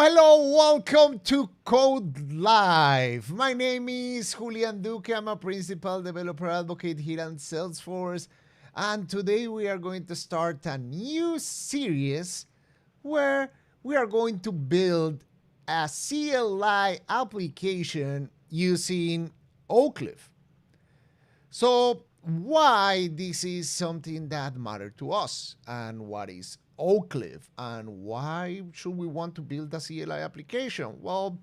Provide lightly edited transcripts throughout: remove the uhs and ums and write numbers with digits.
Hello, welcome to codeLive. My name is Julian Duque. I'm a principal developer advocate here at Salesforce. And today we are going to start a new series where we are going to build a CLI application using Oakcliff. So why this is something that matters to us, and what is Oakcliff, and why should we want to build a CLI application? Well,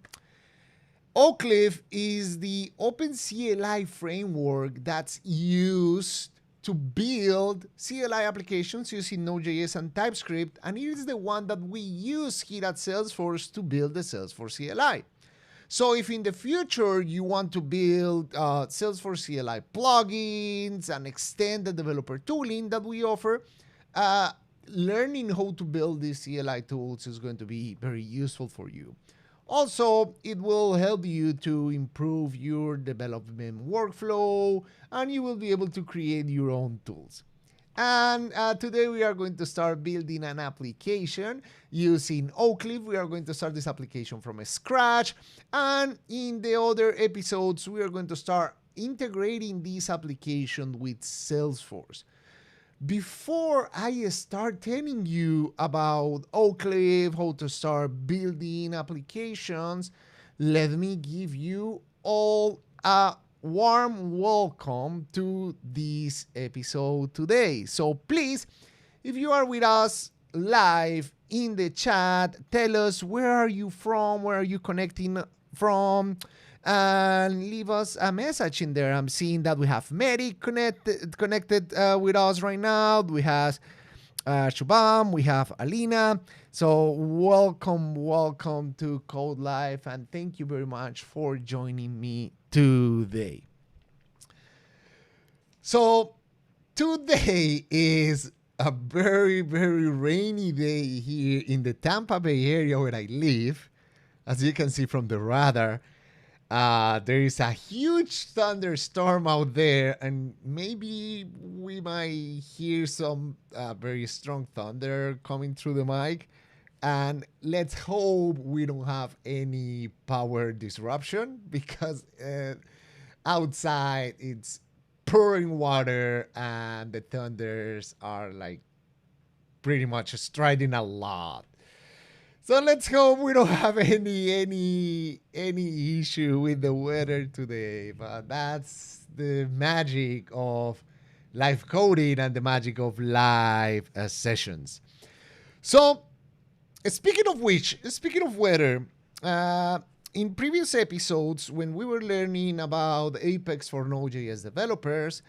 Oakcliff is the Open CLI framework that's used to build CLI applications using Node.js and TypeScript, and it is the one that we use here at Salesforce to build the Salesforce CLI. So if in the future you want to build Salesforce CLI plugins and extend the developer tooling that we offer, learning how to build these CLI tools is going to be very useful for you. Also, it will help you to improve your development workflow, and you will be able to create your own tools. And today we are going to start building an application using Oakcliff. We are going to start this application from scratch. And in the other episodes, we are going to start integrating this application with Salesforce. Before I start telling you about Oakcliff, how to start building applications, let me give you all a warm welcome to this episode today. So please, if you are with us live in the chat, tell us where are you from, where are you connecting from, and leave us a message in there. I'm seeing that we have Mary connected with us right now. We have Shubham, we have Alina. So welcome to codeLive, and thank you very much for joining me today. So today is a very rainy day here in the Tampa Bay area where I live. As you can see from the radar, there is a huge thunderstorm out there, and maybe we might hear some very strong thunder coming through the mic. And let's hope we don't have any power disruption, because outside it's pouring water and the thunders are like pretty much striding a lot. So let's hope we don't have any issue with the weather today. But that's the magic of live coding and the magic of live sessions. So speaking of weather, in previous episodes, when we were learning about Apex for Node.js developers,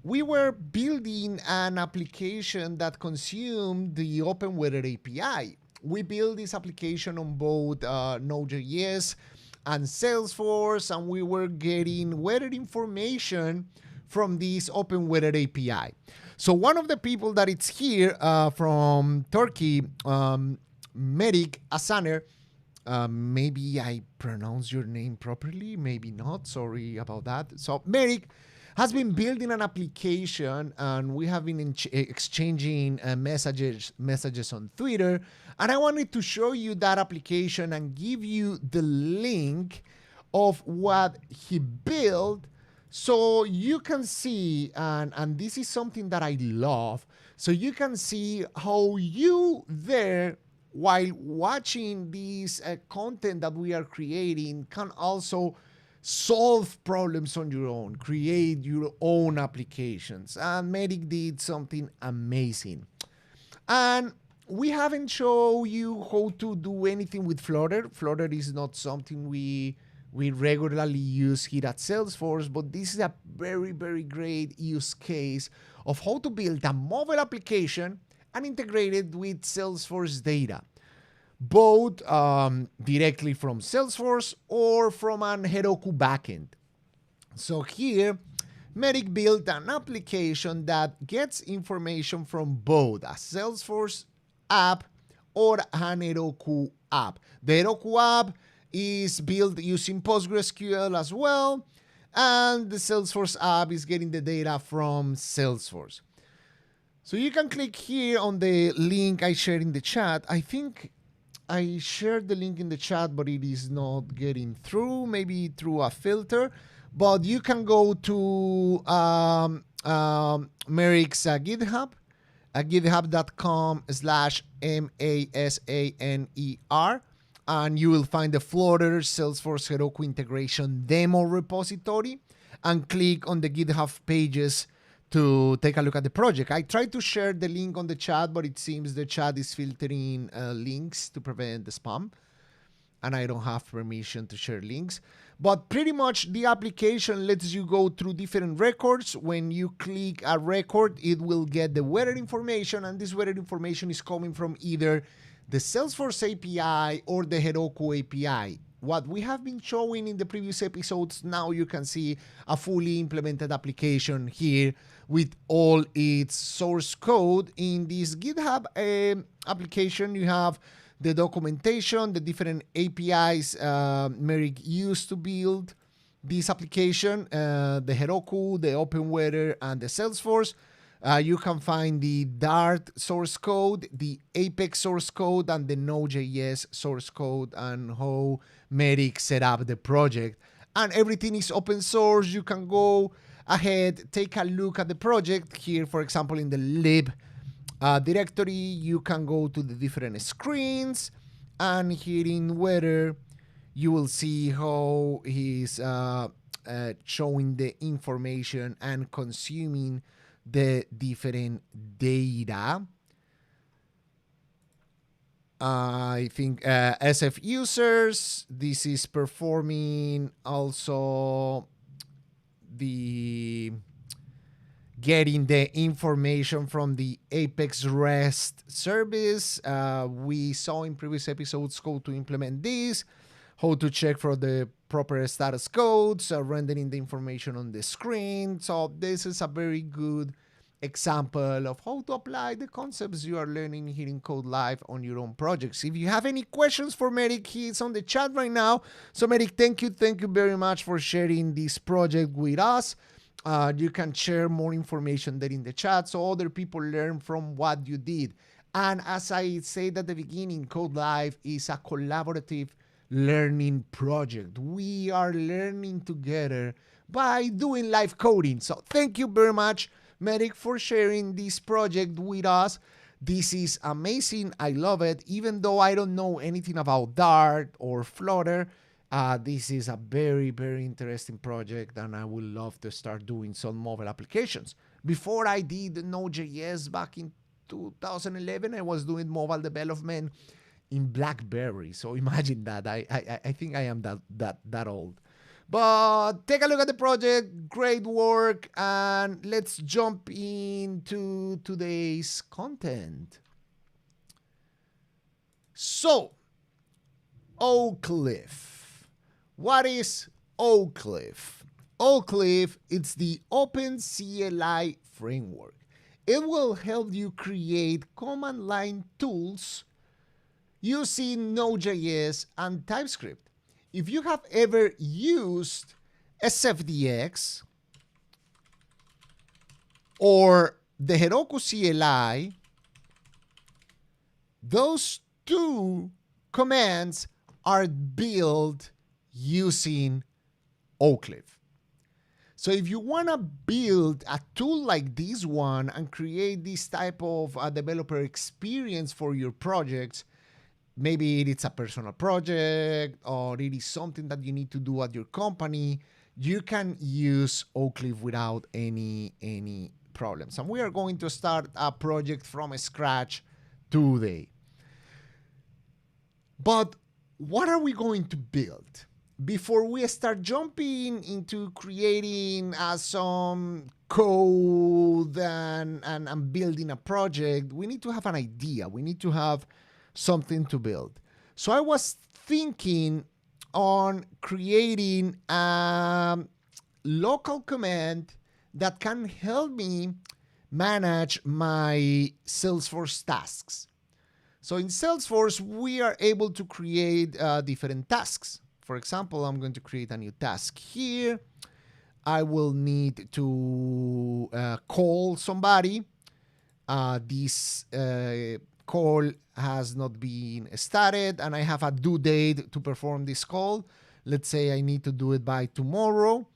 we were building an application that consumed the Open Weather API. We built this application on both Node.js and Salesforce, and we were getting weather information from this Open Weather API. So one of the people that is here from Turkey, Merik Asaner, maybe I pronounced your name properly, maybe not, sorry about that. So Merik has been building an application, and we have been exchanging messages on Twitter. And I wanted to show you that application and give you the link of what he built, so you can see, and this is something that I love, so you can see how you there, while watching this content that we are creating, can also solve problems on your own, create your own applications. And Merik did something amazing. And we haven't shown you how to do anything with Flutter. Flutter is not something we regularly use here at Salesforce, but this is a very great use case of how to build a mobile application and integrate it with Salesforce data, both directly from Salesforce or from an Heroku backend. So here, Merik built an application that gets information from both a Salesforce app or an Heroku app. The Heroku app is built using PostgreSQL as well, and the Salesforce app is getting the data from Salesforce. So you can click here on the link I shared in the chat. I think I shared the link in the chat, but it is not getting through, maybe through a filter. But you can go to Merrick's GitHub, github.com/masaner, and you will find the Flutter Salesforce Heroku integration demo repository, and click on the GitHub pages to take a look at the project. I tried to share the link on the chat, but it seems the chat is filtering links to prevent the spam, and I don't have permission to share links. But pretty much the application lets you go through different records. When you click a record, it will get the weather information, and this weather information is coming from either the Salesforce API or the Heroku API. What we have been showing in the previous episodes, now you can see a fully implemented application here with all its source code. In this GitHub application, you have the documentation, the different APIs Merrick used to build this application, the Heroku, the Open Weather, and the Salesforce. You can find the Dart source code, the Apex source code, and the Node.js source code, and how Merrick set up the project. And everything is open source. You can go ahead, take a look at the project here. For example, in the lib directory, you can go to the different screens, and here in weather, you will see how he's showing the information and consuming the different data. I think SF users, this is performing also the getting the information from the Apex REST service. We saw in previous episodes how to implement this, how to check for the proper status codes, rendering the information on the screen. So this is a very good example of how to apply the concepts you are learning here in codeLive on your own projects. If you have any questions for Merrick, he's on the chat right now. So Merrick, thank you very much for sharing this project with us. You can share more information there in the chat so other people learn from what you did. And as I said at the beginning, codeLive is a collaborative learning project. We are learning together by doing live coding. So thank you very much, Merrick, for sharing this project with us. This is amazing. I love it. Even though I don't know anything about Dart or Flutter, this is a very, very interesting project, and I would love to start doing some mobile applications. Before I did Node.js back in 2011, I was doing mobile development in BlackBerry. So imagine that. I think I am that old. But take a look at the project. Great work. And let's jump into today's content. So, Oakcliff. What is Oakcliff? Oakcliff, it's the Open CLI Framework. It will help you create command line tools using Node.js and TypeScript. If you have ever used SFDX or the Heroku CLI, those two commands are built using Oakcliff. So if you want to build a tool like this one and create this type of developer experience for your projects, maybe it's a personal project or it is something that you need to do at your company, you can use Oakcliff without any problems. And we are going to start a project from scratch today. But what are we going to build? Before we start jumping into creating some code and building a project, we need to have an idea. We need to have something to build. So I was thinking on creating a local command that can help me manage my Salesforce tasks. So in Salesforce, we are able to create different tasks. For example, I'm going to create a new task here. I will need to call somebody. This call has not been started and I have a due date to perform this call. Let's say I need to do it by tomorrow.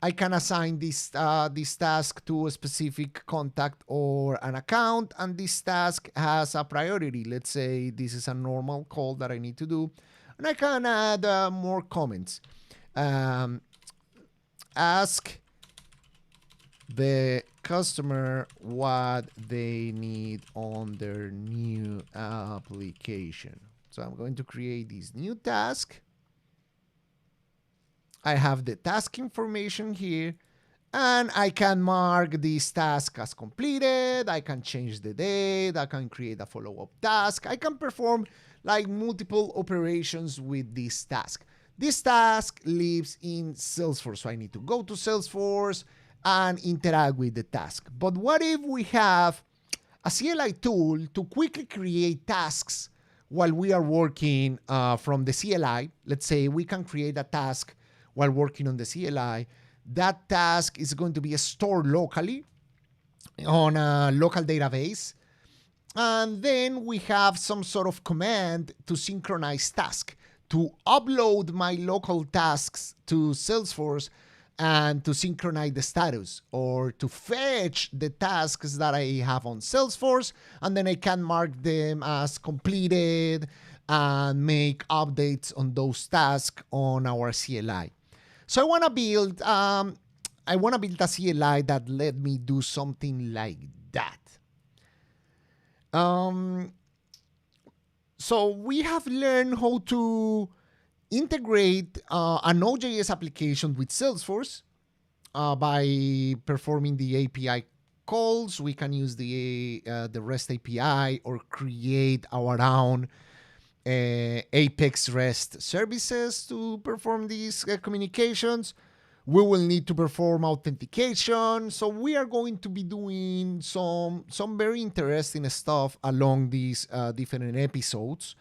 I can assign this task to a specific contact or an account, and this task has a priority. Let's say this is a normal call that I need to do, and I can add more comments. Ask the customer what they need on their new application. So I'm going to create this new task. I have the task information here, and I can mark this task as completed. I can change the date. I can create a follow-up task. I can perform like multiple operations with this task. This task lives in Salesforce, so I need to go to Salesforce and interact with the task. But what if we have a CLI tool to quickly create tasks while we are working from the CLI? Let's say we can create a task while working on the CLI. That task is going to be stored locally on a local database. And then we have some sort of command to synchronize task, to upload my local tasks to Salesforce and to synchronize the status, or to fetch the tasks that I have on Salesforce, and then I can mark them as completed and make updates on those tasks on our CLI. So I want to build a CLI that let me do something like that. So we have learned how to integrate a Node.js application with Salesforce by performing the API calls. We can use the REST API or create our own Apex REST services to perform these communications. We will need to perform authentication. So we are going to be doing some very interesting stuff along these different episodes.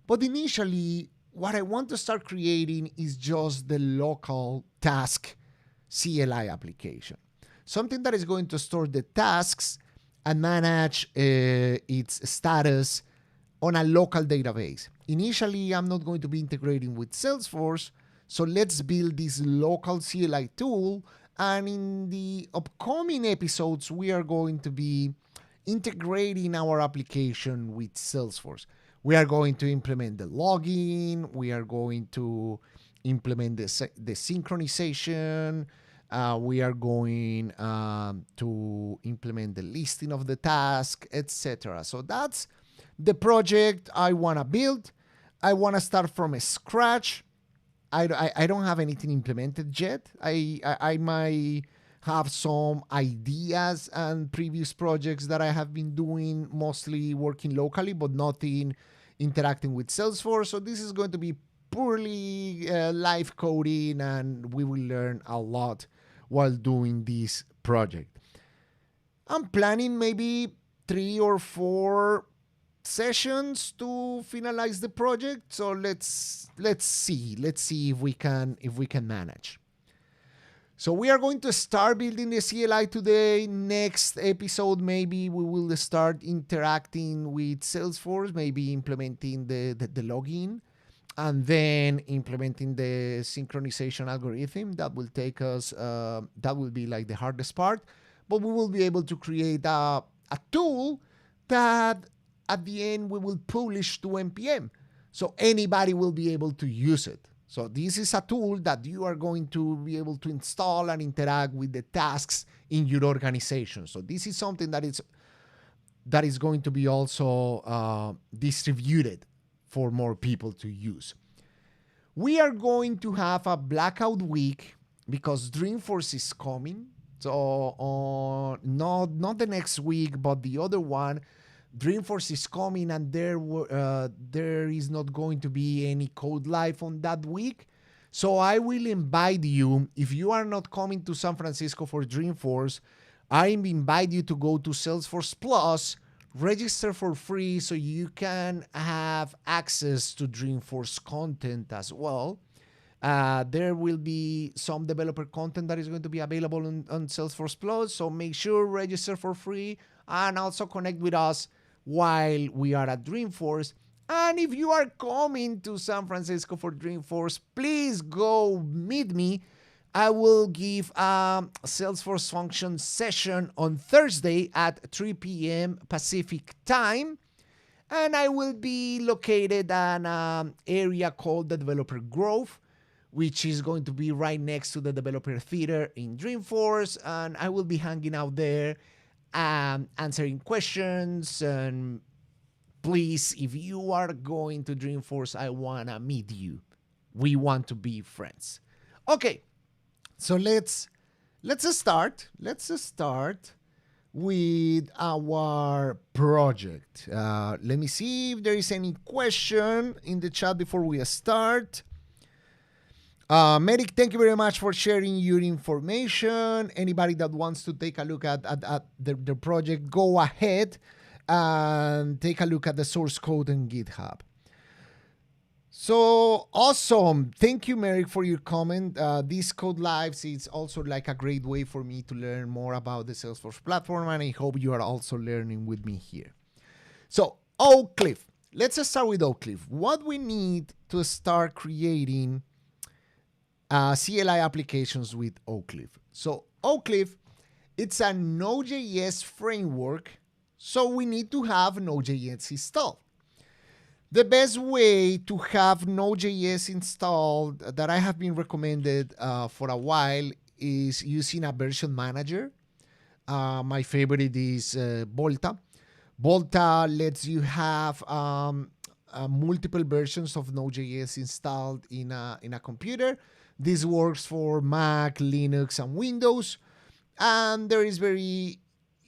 But initially, what I want to start creating is just the local task CLI application. Something that is going to store the tasks and manage its status on a local database. Initially, I'm not going to be integrating with Salesforce, so let's build this local CLI tool, and in the upcoming episodes, we are going to be integrating our application with Salesforce. We are going to implement the login, we are going to implement the synchronization, we are going to implement the listing of the task, etc. So that's the project I want to build. I want to start from scratch. I don't have anything implemented yet. I might have some ideas and previous projects that I have been doing, mostly working locally, but nothing interacting with Salesforce. So this is going to be purely live coding, and we will learn a lot while doing this project. I'm planning maybe 3 or 4 sessions to finalize the project. So let's see if we can manage. So we are going to start building the CLI today. Next episode, maybe we will start interacting with Salesforce, maybe implementing the login, and then implementing the synchronization algorithm. That will take us, that will be like the hardest part, but we will be able to create a tool that at the end we will publish to NPM. So anybody will be able to use it. So this is a tool that you are going to be able to install and interact with the tasks in your organization. So this is something that is going to be also distributed for more people to use. We are going to have a blackout week because Dreamforce is coming. So not the next week, but the other one. Dreamforce is coming, and there is not going to be any codeLive on that week. So I will invite you, if you are not coming to San Francisco for Dreamforce, I invite you to go to Salesforce Plus, register for free so you can have access to Dreamforce content as well. There will be some developer content that is going to be available on Salesforce Plus. So make sure register for free and also connect with us while we are at Dreamforce. And if you are coming to San Francisco for Dreamforce, please go meet me. I will give a Salesforce function session on Thursday at 3 p.m. Pacific time. And I will be located in an area called the Developer Grove, which is going to be right next to the Developer Theater in Dreamforce. And I will be hanging out there, answering questions. And please, if you are going to Dreamforce, I want to meet you. We want to be friends. Okay, so let's start. Let's start with our project. Let me see if there is any question in the chat before we start. Medic, thank you very much for sharing your information. Anybody that wants to take a look at the project, go ahead and take a look at the source code in GitHub. So awesome. Thank you, Merrick, for your comment. This codeLive is also like a great way for me to learn more about the Salesforce platform, and I hope you are also learning with me here. So Oakcliff, let's start with Oakcliff. What we need to start creating CLI applications with Oakcliff. So Oakcliff, it's a Node.js framework, so we need to have Node.js installed. The best way to have Node.js installed that I have been recommended for a while is using a version manager. My favorite is Volta. Volta lets you have multiple versions of Node.js installed in a computer. This works for Mac, Linux, and Windows. And there is very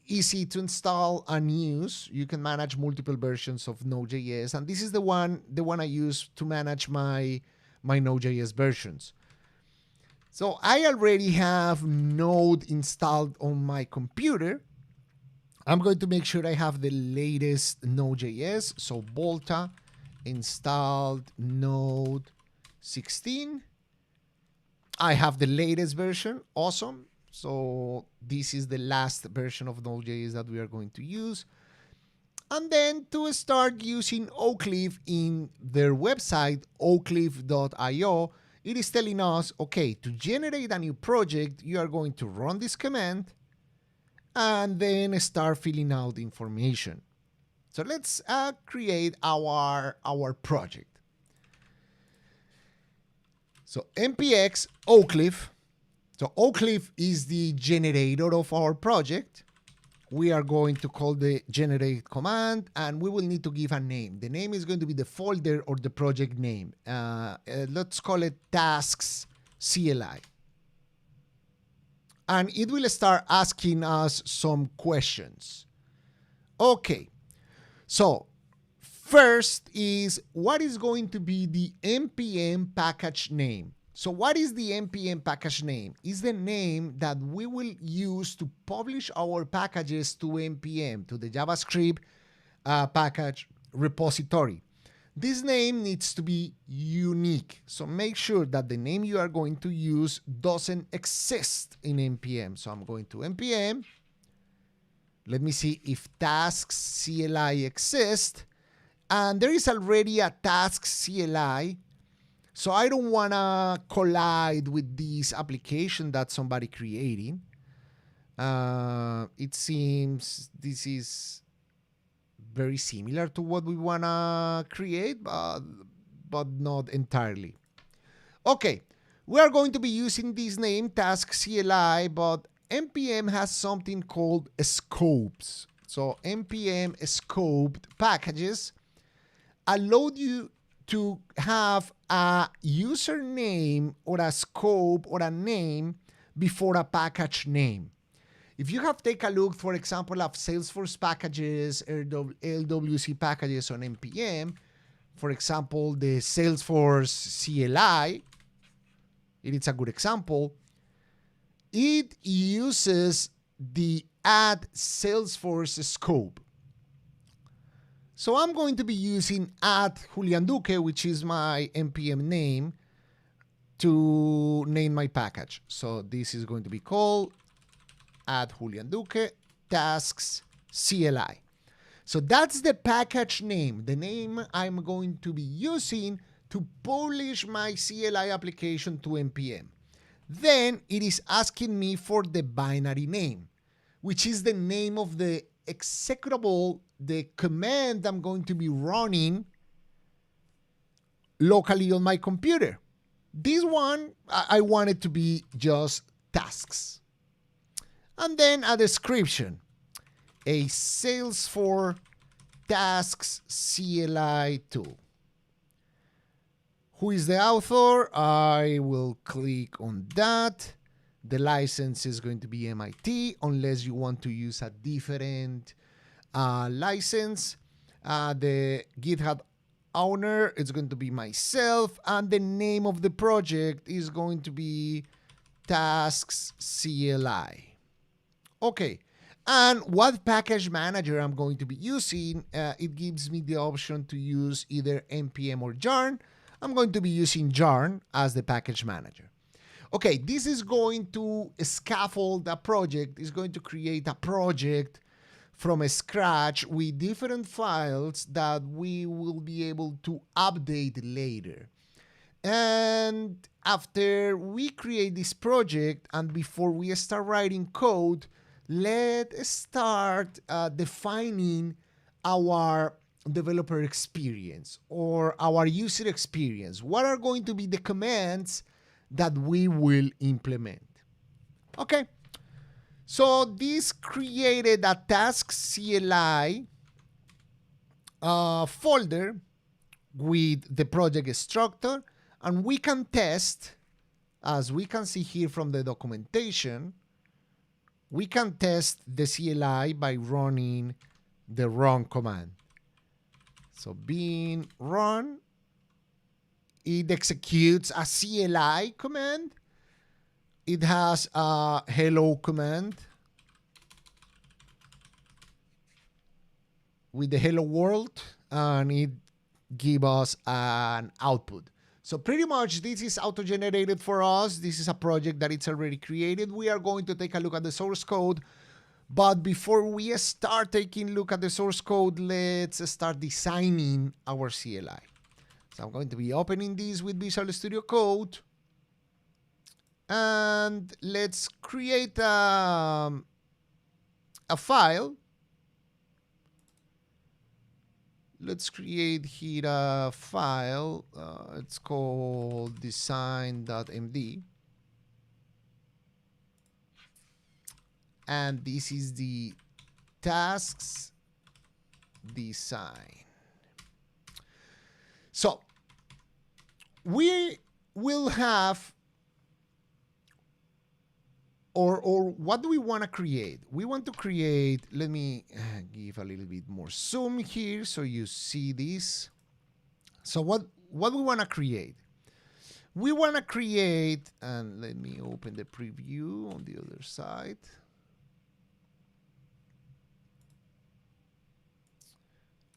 easy to install and use. You can manage multiple versions of Node.js, and this is the one I use to manage my Node.js versions. So I already have Node installed on my computer. I'm going to make sure I have the latest Node.js. So Volta installed Node 16. I have the latest version. Awesome. So this is the last version of Node.js that we are going to use. And then to start using Oakcliff in their website, oclif.io, it is telling us, okay, to generate a new project, you are going to run this command and then start filling out the information. So let's create our project. So npx Oakcliff. So Oakcliff is the generator of our project. We are going to call the generate command, and we will need to give a name. The name is going to be the folder or the project name. Let's call it tasks CLI. And it will start asking us some questions. Okay, so first is what is going to be the npm package name? So what is the npm package name? It's the name that we will use to publish our packages to npm, to the JavaScript package repository. This name needs to be unique. So make sure that the name you are going to use doesn't exist in npm. So I'm going to npm. Let me see if tasks CLI exists. And there is already a tasks CLI. So I don't want to collide with this application that somebody creating. It seems this is very similar to what we want to create, but not entirely. Okay, we are going to be using this name, task CLI, but npm has something called scopes. So npm scoped packages allow you to have a username or a scope or a name before a package name. If you have taken a look, for example, of Salesforce packages, LWC packages on npm, for example, the Salesforce CLI, it's a good example. It uses the add Salesforce scope. So I'm going to be using add Julian Duque, which is my npm name, to name my package. So this is going to be called add Julian Duque tasks CLI. So that's the package name, the name I'm going to be using to publish my CLI application to NPM. Then it is asking me for the binary name, which is the name of the executable, the command I'm going to be running locally on my computer. This one, I want it to be just tasks. And then a description, a Salesforce tasks CLI tool. Who is the author? I will click on that. The license is going to be MIT, unless you want to use a different license. The GitHub owner is going to be myself, and the name of the project is going to be Tasks CLI. Okay, and what package manager I'm going to be using, it gives me the option to use either NPM or Yarn. I'm going to be using Yarn as the package manager. Okay, this is going to scaffold a project, is going to create a project from scratch with different files that we will be able to update later. And after we create this project and before we start writing code, let's start defining our developer experience or our user experience. What are going to be the commands that we will implement? Okay, so this created a task CLI folder with the project structure, and we can test, as we can see here from the documentation, we can test the CLI by running the run command. So being run, it executes a CLI command. It has a hello command with the hello world, and it gives us an output. So pretty much this is auto-generated for us. This is a project that it's already created. We are going to take a look at the source code. But before we start taking a look at the source code, let's start designing our CLI. So I'm going to be opening this with Visual Studio Code. And let's create a file. Let's create here a file. It's called design.md. And this is the tasks design. So we will have, or what do we want to create? We want to create, let me give a little bit more zoom here so you see this. So what we want to create? We want to create, and let me open the preview on the other side.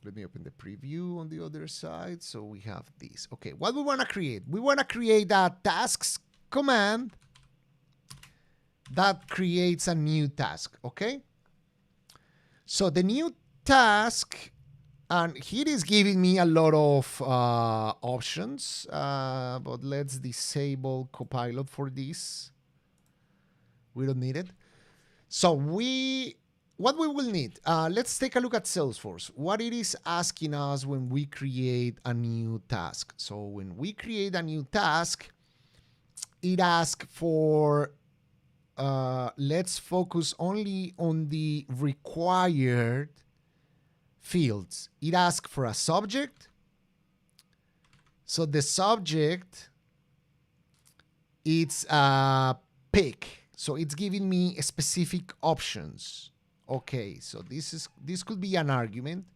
Let me open the preview on the other side. So we have this. Okay, what we want to create? We want to create a tasks command that creates a new task, okay? So the new task, and here is giving me a lot of options, but let's disable Copilot for this. We don't need it. So what we will need, let's take a look at Salesforce. What it is asking us when we create a new task. So when we create a new task, it asks for, let's focus only on the required fields. It asks for a subject. So the subject, it's a pick. So it's giving me specific options. Okay, so this could be an argument.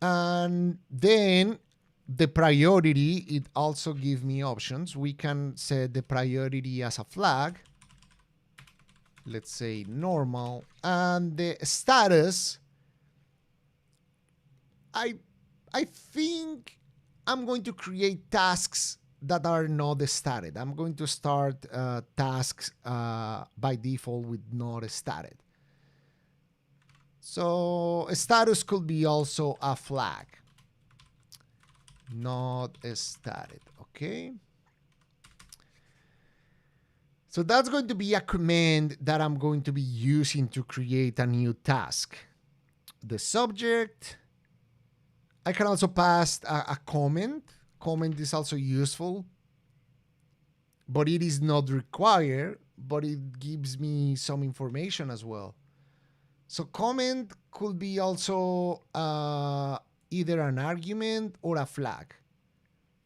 And then the priority, it also gives me options. We can set the priority as a flag. Let's say normal. And the status, I think I'm going to create tasks that are not started. I'm going to start tasks by default with not started. So a status could be also a flag. Not started, okay? So that's going to be a command that I'm going to be using to create a new task. The subject, I can also pass a comment. Comment is also useful, but it is not required, but it gives me some information as well. So comment could be also either an argument or a flag.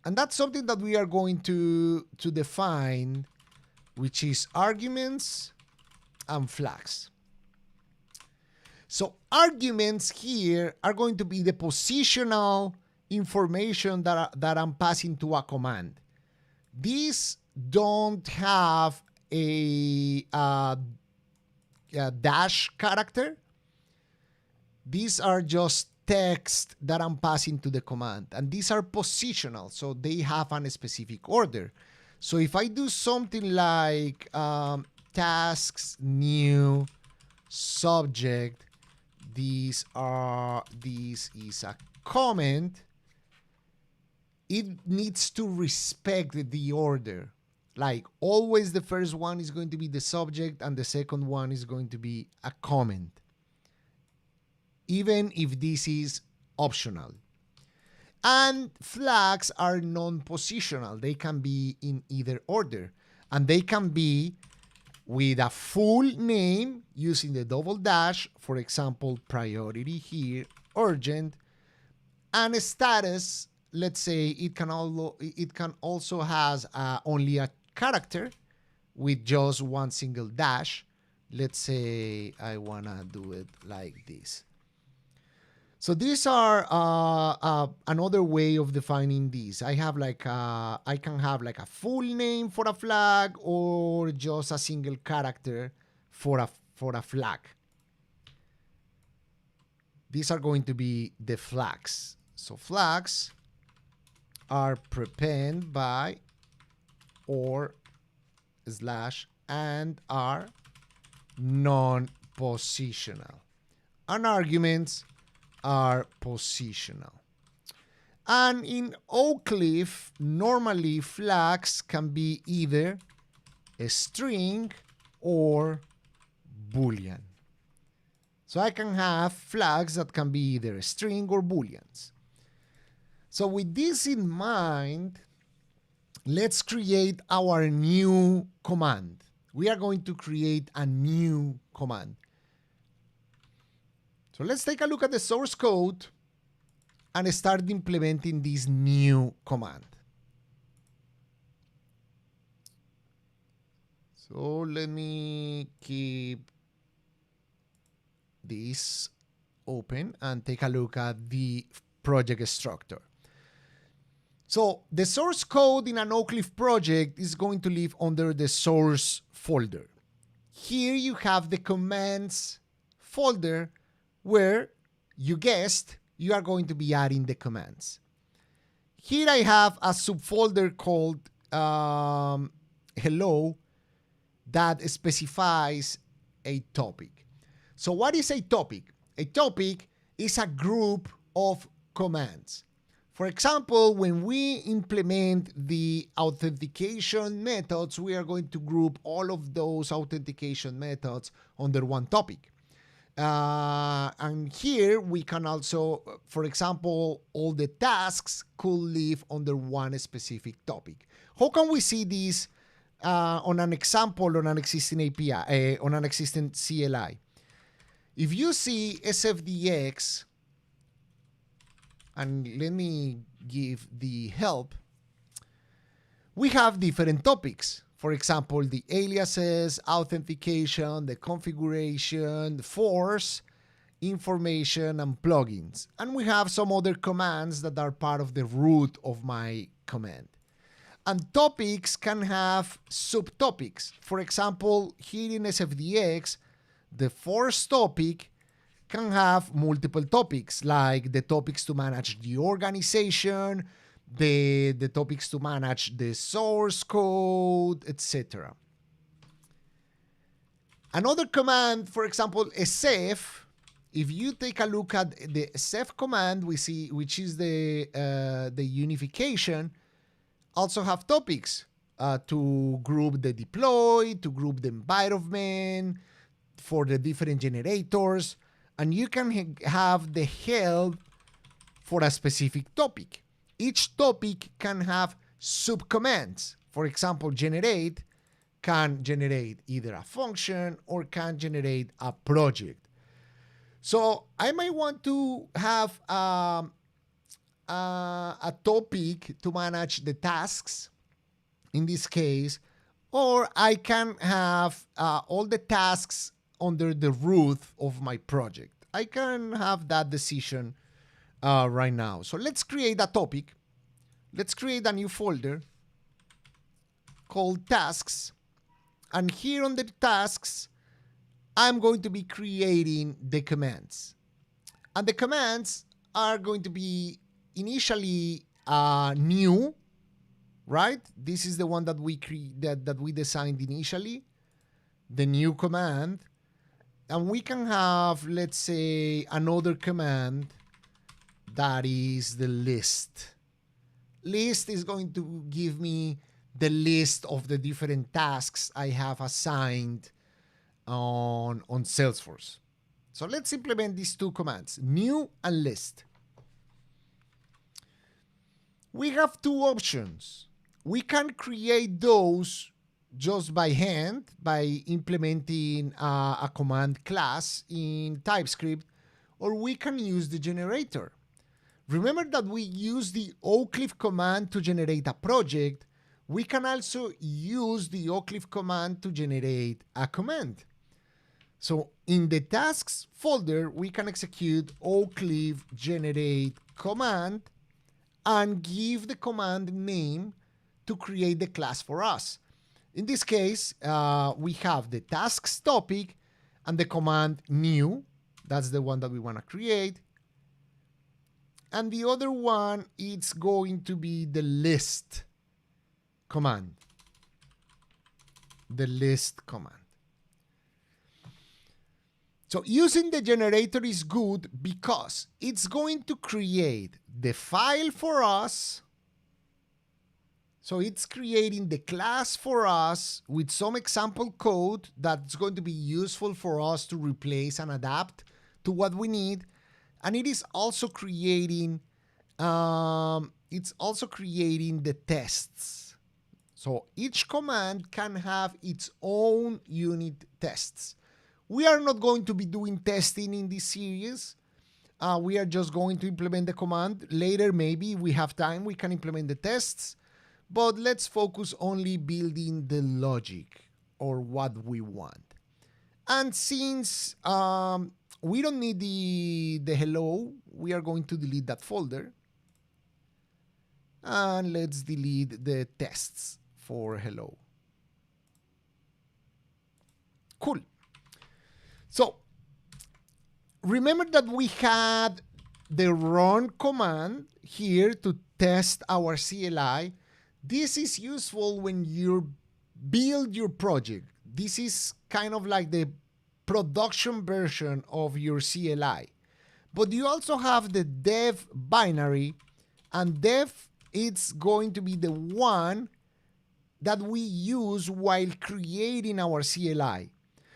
And that's something that we are going to define, which is arguments and flags. So arguments here are going to be the positional information that I'm passing to a command. These don't have a dash character. These are just text that I'm passing to the command, and these are positional, so they have a specific order. So if I do something like tasks new subject, this is a comment, it needs to respect the order. Like always the first one is going to be the subject and the second one is going to be a comment, even if this is optional. And flags are non-positional. They can be in either order, and they can be with a full name using the double dash, for example, priority here, urgent, and a status. Let's say it can also has only a character with just one single dash. Let's say I wanna do it like this. So these are another way of defining these. I have like I can have like a full name for a flag or just a single character for a flag. These are going to be the flags. So flags are prepend by or slash and are non-positional. And arguments are positional. And in Oakcliff, normally flags can be either a string or Boolean. So I can have flags that can be either a string or Booleans. So with this in mind, let's create our new command. We are going to create a new command. So let's take a look at the source code and start implementing this new command. So let me keep this open and take a look at the project structure. So the source code in an Oakcliff project is going to live under the source folder. Here you have the commands folder where, you guessed, you are going to be adding the commands. Here I have a subfolder called hello that specifies a topic. So what is a topic? A topic is a group of commands. For example, when we implement the authentication methods, we are going to group all of those authentication methods under one topic. And here we can also, for example, all the tasks could live under one specific topic. How can we see this on an example on an existing API, on an existing CLI? If you see SFDX, and let me give the help, we have different topics. For example, the aliases, authentication, the configuration, the force, information, and plugins. And we have some other commands that are part of the root of my command. And topics can have subtopics. For example, here in SFDX, the force topic can have multiple topics, like the topics to manage the organization, the topics to manage the source code, etc. Another command, for example, sf, if you take a look at the sef command, we see, which is the unification, also have topics to group the deploy, to group the environment for the different generators, and you can have the help for a specific topic. Each topic can have subcommands. For example, generate can generate either a function or can generate a project. So I might want to have a topic to manage the tasks in this case, or I can have all the tasks under the root of my project. I can have that decision right now. So let's create a topic. Let's create a new folder called tasks. And here on the tasks, I'm going to be creating the commands. And the commands are going to be initially new, right? This is the one that we that we designed initially, the new command. And we can have, let's say, another command that is the list. List is going to give me the list of the different tasks I have assigned on Salesforce. So let's implement these two commands, new and list. We have two options. We can create those just by hand, by implementing a command class in TypeScript, or we can use the generator. Remember that we use the oclif command to generate a project. We can also use the oclif command to generate a command. So in the tasks folder, we can execute oclif generate command and give the command name to create the class for us. In this case, we have the tasks topic and the command new. That's the one that we want to create. And the other one, it's going to be the list command. The list command. So using the generator is good because it's going to create the file for us. So it's creating the class for us with some example code that's going to be useful for us to replace and adapt to what we need. And it is also creating, the tests. So each command can have its own unit tests. We are not going to be doing testing in this series. We are just going to implement the command. Later, maybe we have time, we can implement the tests. But let's focus only building the logic or what we want. And since we don't need the hello, we are going to delete that folder. And let's delete the tests for hello. Cool. So remember that we had the run command here to test our CLI. This is useful when you build your project. This is kind of like the production version of your CLI. But you also have the dev binary, and dev it's going to be the one that we use while creating our CLI.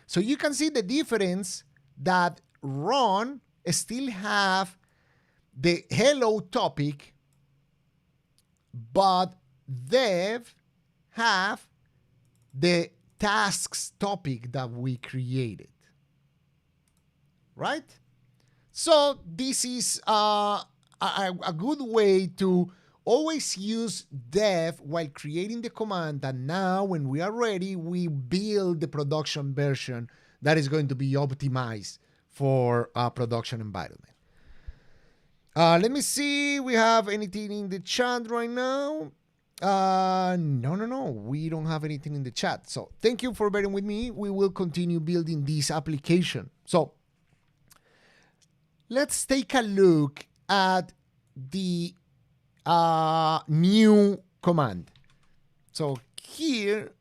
So you can see the difference that run still have the hello topic, but dev have the tasks topic that we created, right? So this is a good way to always use dev while creating the command, and now when we are ready, we build the production version that is going to be optimized for a production environment. Let me see, we have anything in the chat right now? No, we don't have anything in the chat. So thank you for bearing with me. We will continue building this application. So let's take a look at the new command. So here,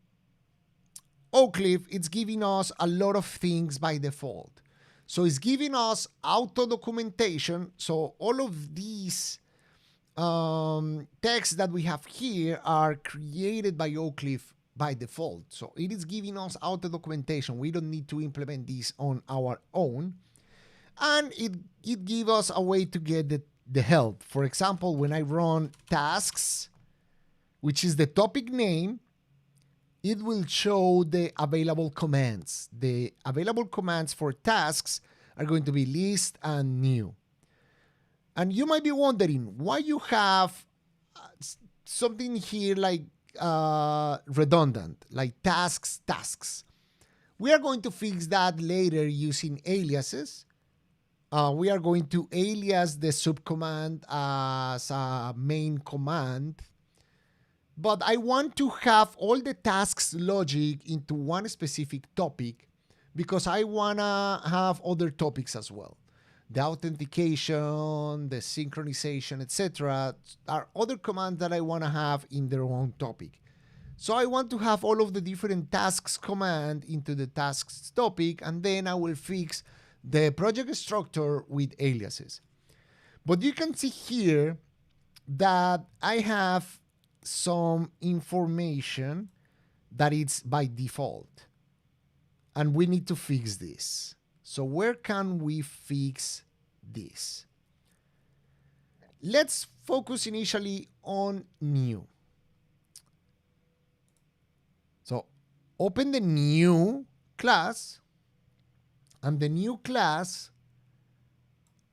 Oakcliff, it's giving us a lot of things by default. So it's giving us auto documentation. So all of these texts that we have here are created by Oakcliff by default. So it is giving us auto documentation. We don't need to implement this on our own. And it gives us a way to get the help. For example, when I run tasks, which is the topic name, it will show the available commands. The available commands for tasks are going to be list and new. And you might be wondering why you have something here like redundant, like tasks. We are going to fix that later using aliases. We are going to alias the subcommand as a main command. But I want to have all the tasks logic into one specific topic because I want to have other topics as well. The authentication, the synchronization, etc. are other commands that I want to have in their own topic. So I want to have all of the different tasks command into the tasks topic, and then I will fix the project structure with aliases. But you can see here that I have some information that it's by default. And we need to fix this. So where can we fix this? Let's focus initially on new. So open the new class. And the new class,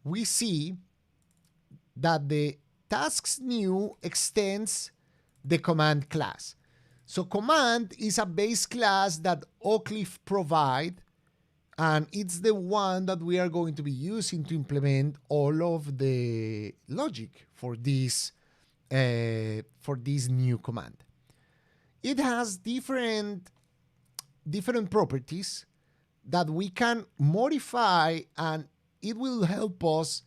we see that the tasks new extends the command class. So command is a base class that Oakcliff provide, and it's the one that we are going to be using to implement all of the logic for this new command. It has different properties that we can modify, and it will help us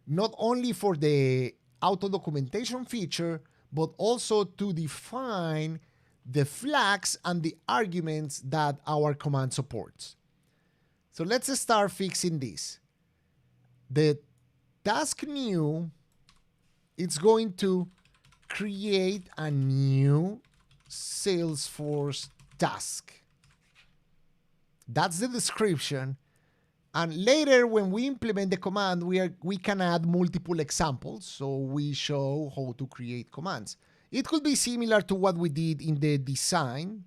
not only for the auto documentation feature, but also to define the flags and the arguments that our command supports. So let's start fixing this. The task new, it's going to create a new Salesforce task. That's the description. And later, when we implement the command, we can add multiple examples. So we show how to create commands. It could be similar to what we did in the design.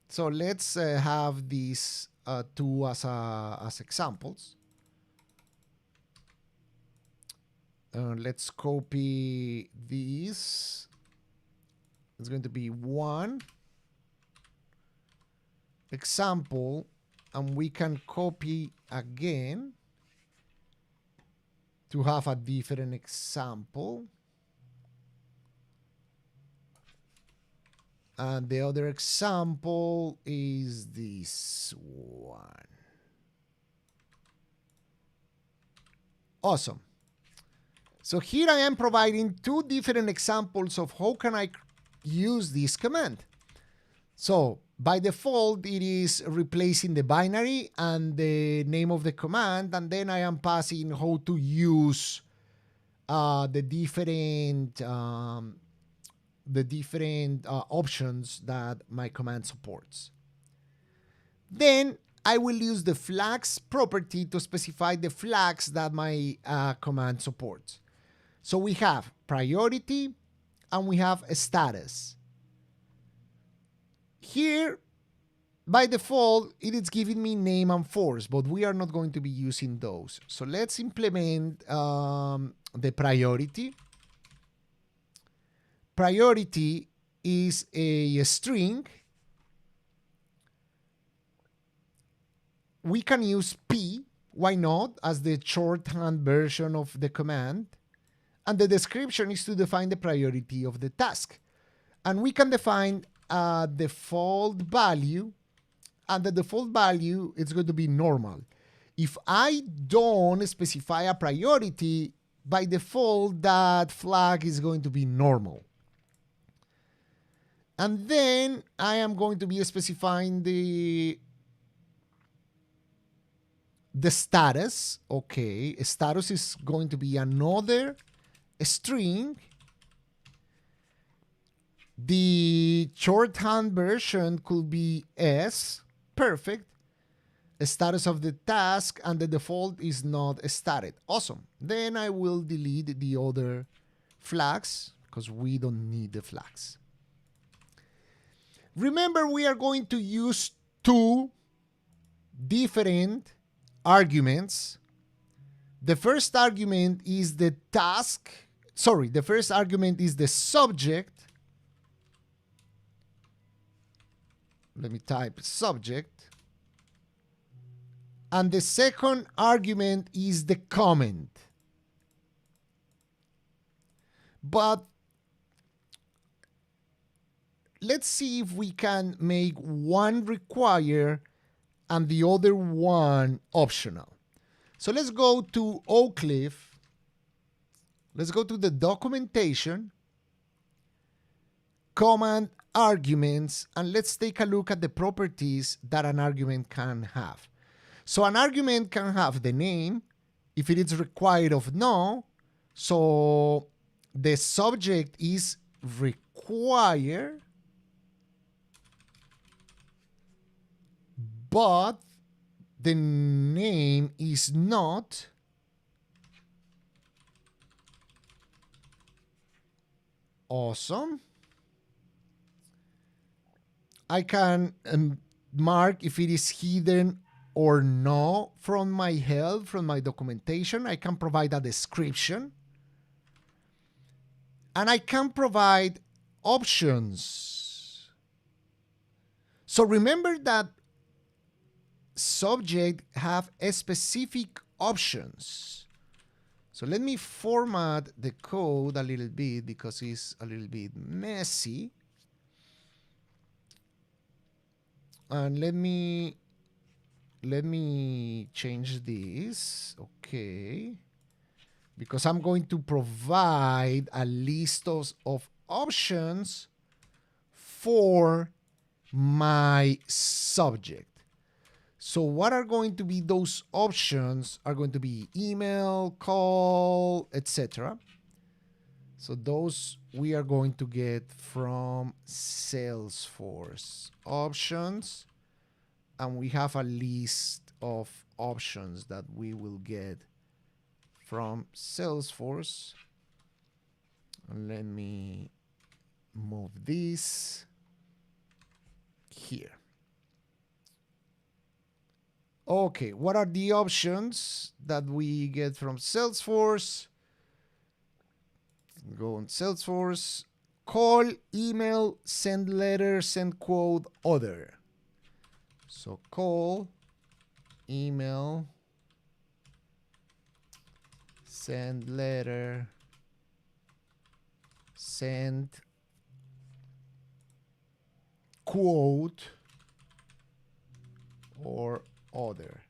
So let's have these two as examples. Let's copy these. It's going to be one example, and we can copy again to have a different example. And the other example is this one. Awesome. So here I am providing two different examples of how can I use this command. So by default, it is replacing the binary and the name of the command, and then I am passing how to use the different options that my command supports. Then I will use the flags property to specify the flags that my command supports. So we have priority and we have a status. Here, by default, it is giving me name and force, but we are not going to be using those. So let's implement the priority. Priority is a string. We can use P, why not, as the shorthand version of the command. And the description is to define the priority of the task. And we can define a default value, and the default value is going to be normal. If I don't specify a priority, by default, that flag is going to be normal. And then I am going to be specifying the the status, okay, status is going to be another string. The shorthand version could be S, perfect. The status of the task, and the default is not started. Awesome. Then I will delete the other flags because we don't need the flags. Remember, we are going to use two different arguments. The first argument is the task. Sorry, the first argument is the subject. Let me type subject. And the second argument is the comment. But let's see if we can make one required and the other one optional. So let's go to Oakcliff. Let's go to the documentation, command arguments, and let's take a look at the properties that an argument can have. So an argument can have the name, if it is required of no, so the subject is required, but the name is not. Awesome. I can mark if it is hidden or no from my help, from my documentation. I can provide a description. And I can provide options. So remember that subject have a specific options. So let me format the code a little bit because it's a little bit messy. And let me change this, okay, because I'm going to provide a list of options for my subject. So what are going to be those options are going to be email, call, etc. So those we are going to get from Salesforce options. And we have a list of options that we will get from Salesforce. And let me move this here. Okay, what are the options that we get from Salesforce? Go on Salesforce, call, email, send letter, send quote, other. So call, email, send letter, send quote, or other.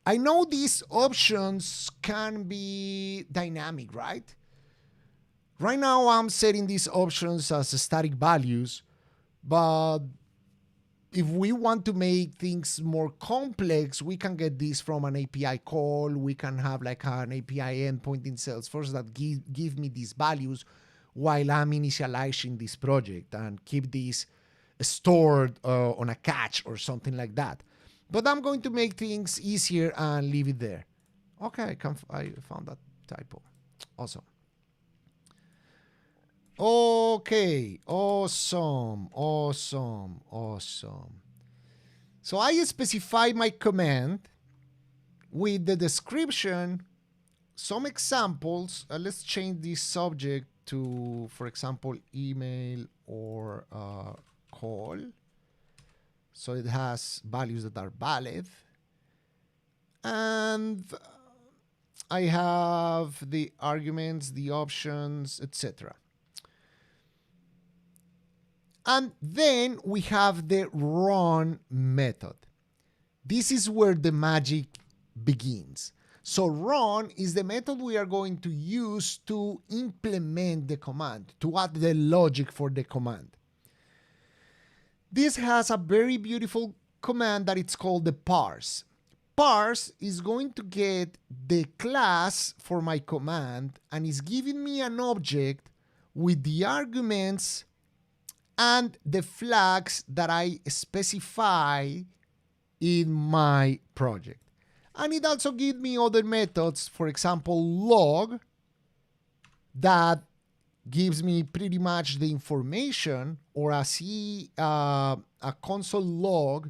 I know these options can be dynamic, right? Right now I'm setting these options as static values, but if we want to make things more complex, we can get this from an API call. We can have like an API endpoint in Salesforce that give me these values while I'm initializing this project and keep these stored on a cache or something like that. But I'm going to make things easier and leave it there. Okay, I found that typo. Awesome. Okay, awesome. So I specify my command with the description, some examples. Let's change this subject to, for example, email or call. So it has values that are valid. And I have the arguments, the options, etc. And then we have the run method. This is where the magic begins. So run is the method we are going to use to implement the command, to add the logic for the command. This has a very beautiful command that it's called the parse. parse is going to get the class for my command and is giving me an object with the arguments and the flags that I specify in my project. And it also gives me other methods, for example, log, that gives me pretty much the information, or a console log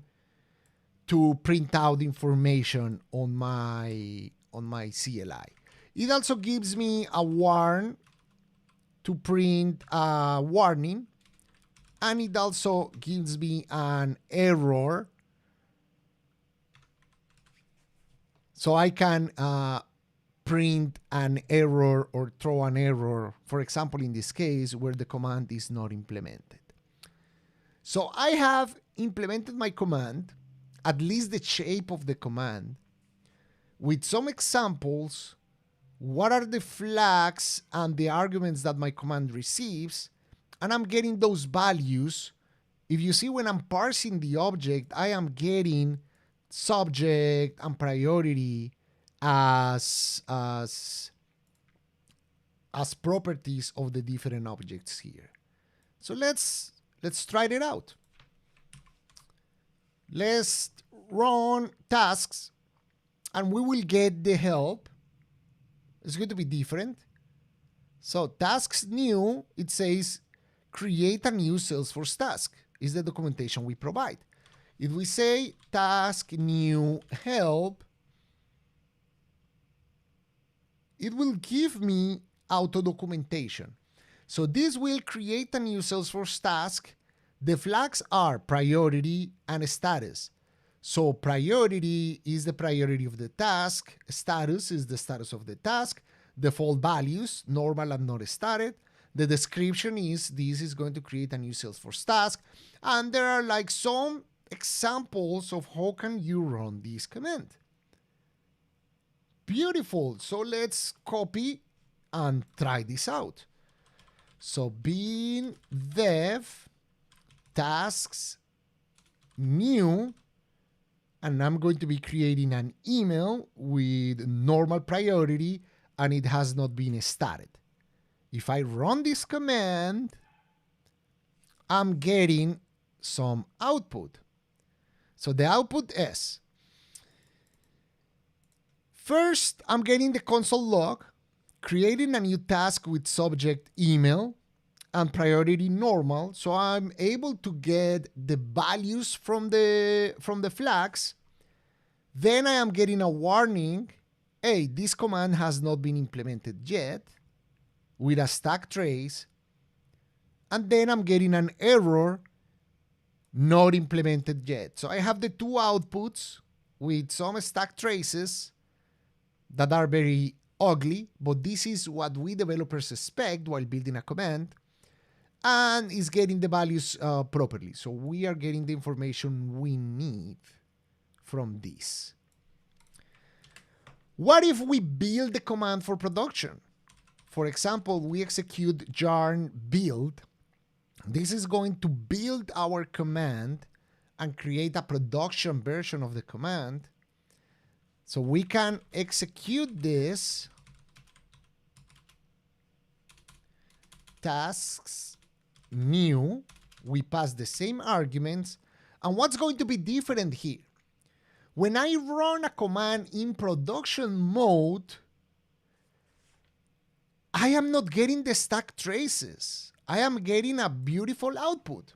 to print out information on my CLI. It also gives me a warn to print a warning, and it also gives me an error, so I can print an error or throw an error, for example, in this case, where the command is not implemented. So I have implemented my command, at least the shape of the command, with some examples. What are the flags and the arguments that my command receives? And I'm getting those values. If you see, when I'm parsing the object, I am getting subject and priority as properties of the different objects here. So let's try it out. Let's run tasks, and we will get the help. It's going to be different. So tasks new, it says create a new Salesforce task, is the documentation we provide. If we say task new help, it will give me auto documentation. So this will create a new Salesforce task. The flags are priority and status. So priority is the priority of the task. Status is the status of the task. Default values, normal and not started. The description is this is going to create a new Salesforce task. And there are like some examples of how can you run this command. Beautiful. So let's copy and try this out. So bin dev tasks new, and I'm going to be creating an email with normal priority, and it has not been started. If I run this command, I'm getting some output. So the output is, first, I'm getting the console log, creating a new task with subject email and priority normal. So I'm able to get the values from the flags. Then I am getting a warning, hey, this command has not been implemented yet, with a stack trace. And then I'm getting an error, not implemented yet. So I have the two outputs with some stack traces that are very ugly, but this is what we developers expect while building a command, and is getting the values properly. So we are getting the information we need from this. What if we build the command for production? For example, we execute yarn build. This is going to build our command and create a production version of the command. So we can execute this. Tasks new. We pass the same arguments. And what's going to be different here? When I run a command in production mode, I am not getting the stack traces. I am getting a beautiful output.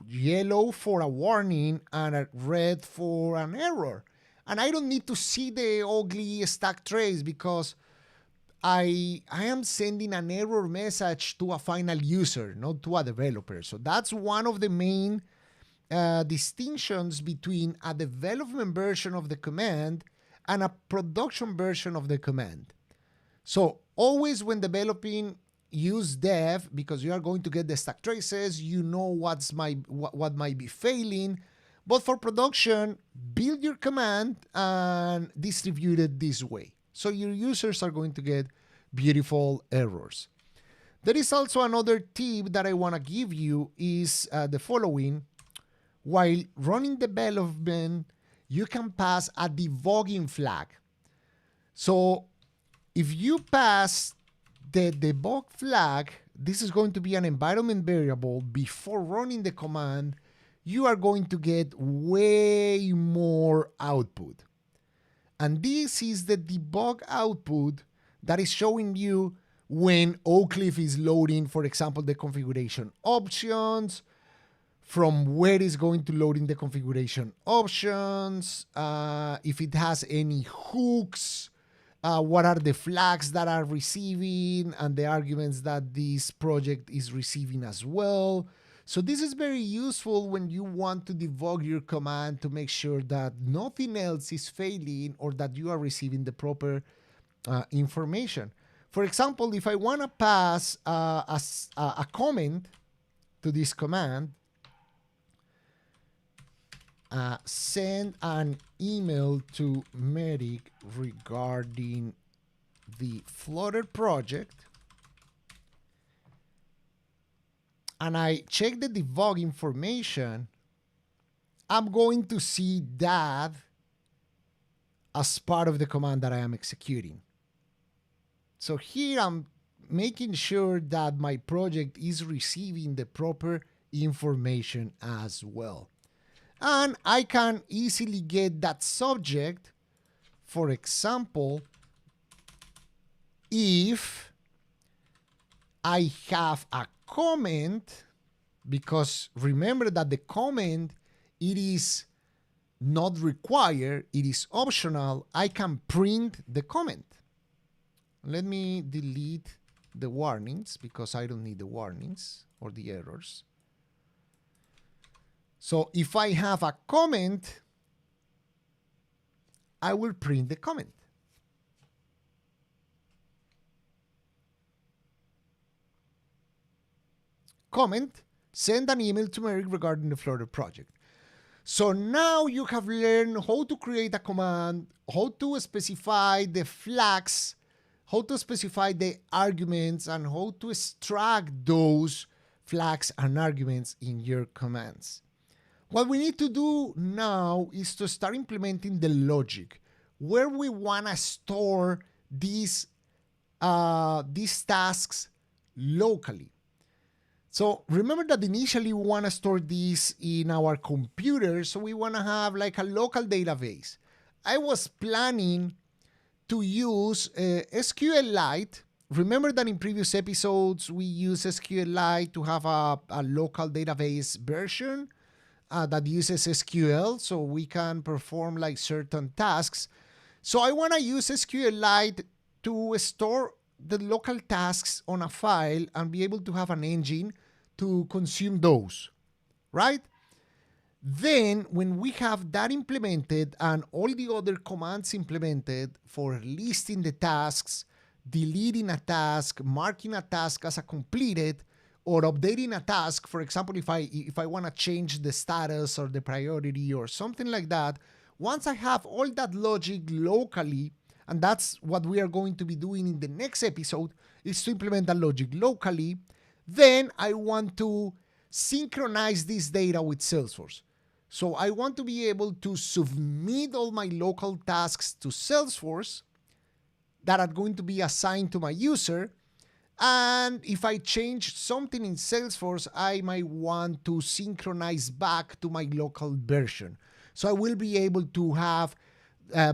Yellow for a warning and a red for an error. And I don't need to see the ugly stack trace because I am sending an error message to a final user, not to a developer. So that's one of the main distinctions between a development version of the command and a production version of the command. So always when developing, use dev, because you are going to get the stack traces, you know what might be failing. But for production, build your command and distribute it this way. So your users are going to get beautiful errors. There is also another tip that I want to give you is the following. While running development, you can pass a debugging flag. So if you pass the debug flag, this is going to be an environment variable. Before running the command, you are going to get way more output. And this is the debug output that is showing you when Oakcliff is loading, for example, the configuration options, from where it's going to load in the configuration options, if it has any hooks, what are the flags that are receiving, and the arguments that this project is receiving as well. So this is very useful when you want to debug your command to make sure that nothing else is failing or that you are receiving the proper information. For example, if I want to pass a comment to this command, send an email to Medic regarding the Flutter project, and I check the debug information, I'm going to see that as part of the command that I am executing. So here I'm making sure that my project is receiving the proper information as well. And I can easily get that subject, for example, if I have a comment, because remember that the comment, it is not required, it is optional, I can print the comment. Let me delete the warnings because I don't need the warnings or the errors. So if I have a comment, I will print the comment. Comment, send an email to Merrick regarding the Flutter project. So now you have learned how to create a command, how to specify the flags, how to specify the arguments, and how to extract those flags and arguments in your commands. What we need to do now is to start implementing the logic where we want to store these tasks locally. So remember that initially we want to store these in our computer, so we want to have like a local database. I was planning to use SQLite. Remember that in previous episodes we use SQLite to have a local database version that uses SQL, so we can perform like certain tasks. So I want to use SQLite to store the local tasks on a file and be able to have an engine to consume those, right? Then when we have that implemented and all the other commands implemented for listing the tasks, deleting a task, marking a task as a completed, or updating a task, for example, if I want to change the status or the priority or something like that, once I have all that logic locally, and that's what we are going to be doing in the next episode, is to implement that logic locally, then I want to synchronize this data with Salesforce. So I want to be able to submit all my local tasks to Salesforce that are going to be assigned to my user. And if I change something in Salesforce, I might want to synchronize back to my local version. So I will be able to have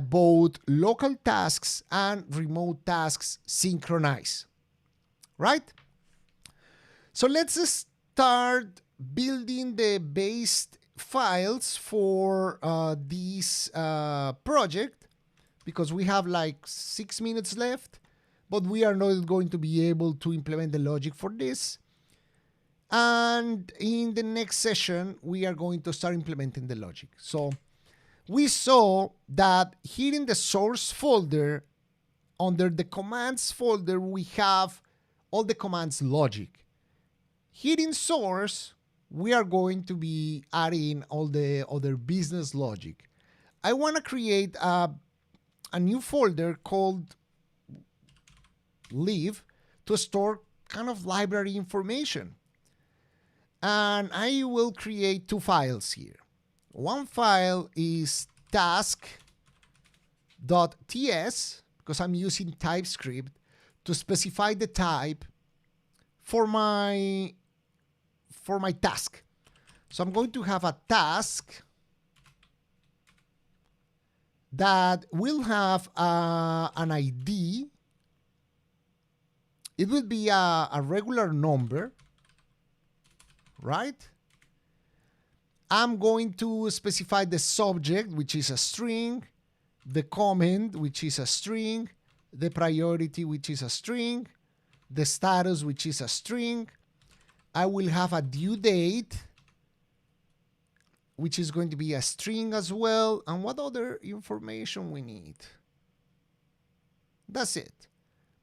both local tasks and remote tasks synchronized, right? So let's start building the base files for this project, because we have like 6 minutes left, but we are not going to be able to implement the logic for this. And in the next session, we are going to start implementing the logic. So we saw that here in the source folder, under the commands folder, we have all the commands logic. Here in source, we are going to be adding all the other business logic. I want to create a new folder called live to store kind of library information. And I will create 2 files here. One file is task.ts, because I'm using TypeScript to specify the type for my task. So I'm going to have a task that will have an ID. It will be a regular number, right? I'm going to specify the subject, which is a string, the comment, which is a string, the priority, which is a string, the status, which is a string. I will have a due date, which is going to be a string as well. And what other information we need? That's it.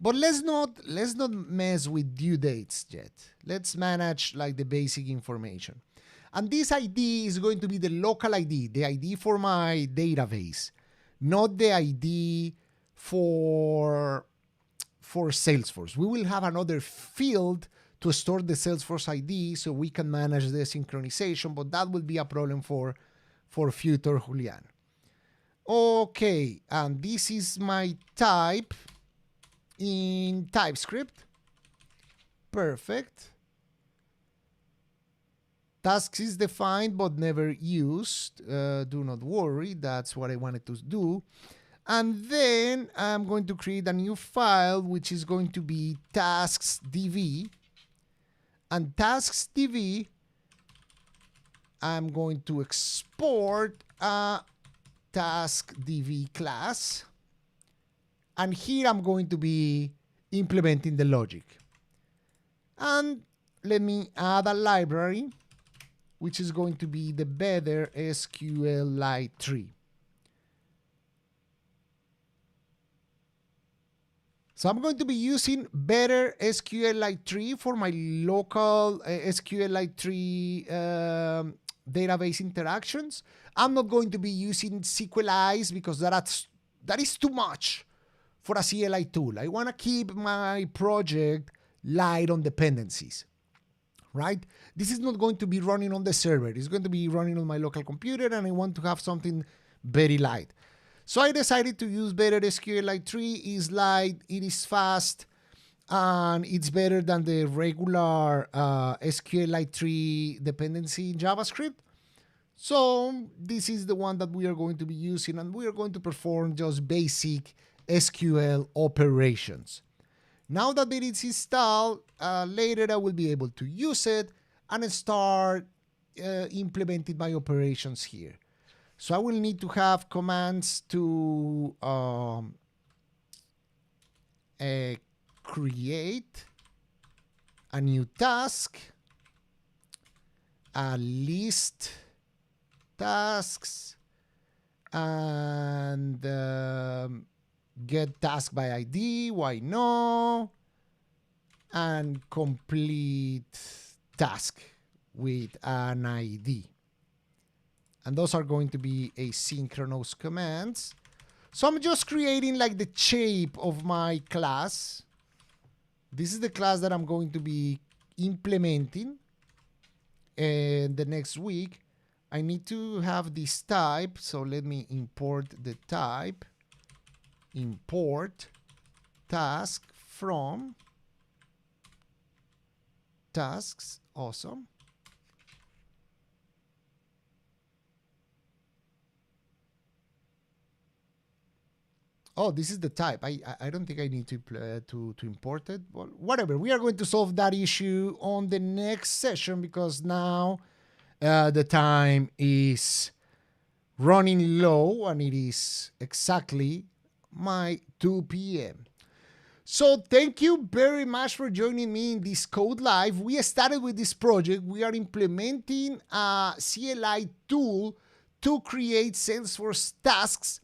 But let's not mess with due dates yet. Let's manage like the basic information. And this ID is going to be the local ID, the ID for my database, not the ID for Salesforce. We will have another field to store the Salesforce ID so we can manage the synchronization, but that will be a problem for future Julian. Okay, and this is my type in TypeScript. Perfect. Tasks is defined but never used. Do not worry, that's what I wanted to do. And then I'm going to create a new file, which is going to be tasks.dv. And tasks.dv, I'm going to export a task.dv class. And here I'm going to be implementing the logic. And let me add a library, which is going to be the better SQLite tree. So I'm going to be using better SQLite tree for my local SQLite tree database interactions. I'm not going to be using SQLize because that is too much for a CLI tool. I want to keep my project light on dependencies, right? This is not going to be running on the server. It's going to be running on my local computer, and I want to have something very light. So I decided to use better SQLite tree. It's light, it is fast, and it's better than the regular SQLite tree dependency in JavaScript. So this is the one that we are going to be using, and we are going to perform just basic SQL operations. Now that it is installed, later I will be able to use it and start implementing my operations here. So I will need to have commands to create a new task, a list tasks, and get task by ID, why no, and complete task with an ID. And those are going to be asynchronous commands. So I'm just creating like the shape of my class. This is the class that I'm going to be implementing in the next week. I need to have this type. So let me import the type. Import task from tasks. Awesome. Oh, this is the type. I don't think I need to import it. Well, whatever. We are going to solve that issue on the next session because now the time is running low and it is exactly my 2 p.m. So thank you very much for joining me in this codeLive. We started with this project. We are implementing a CLI tool to create Salesforce tasks.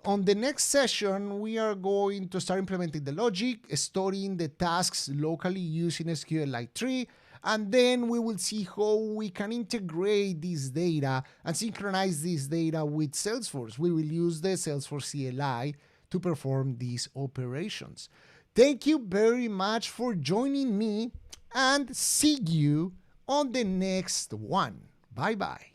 On the next session, we are going to start implementing the logic, storing the tasks locally using SQLite tree, and then we will see how we can integrate this data and synchronize this data with Salesforce. We will use the Salesforce CLI to perform these operations. Thank you very much for joining me, and see you on the next one. Bye-bye.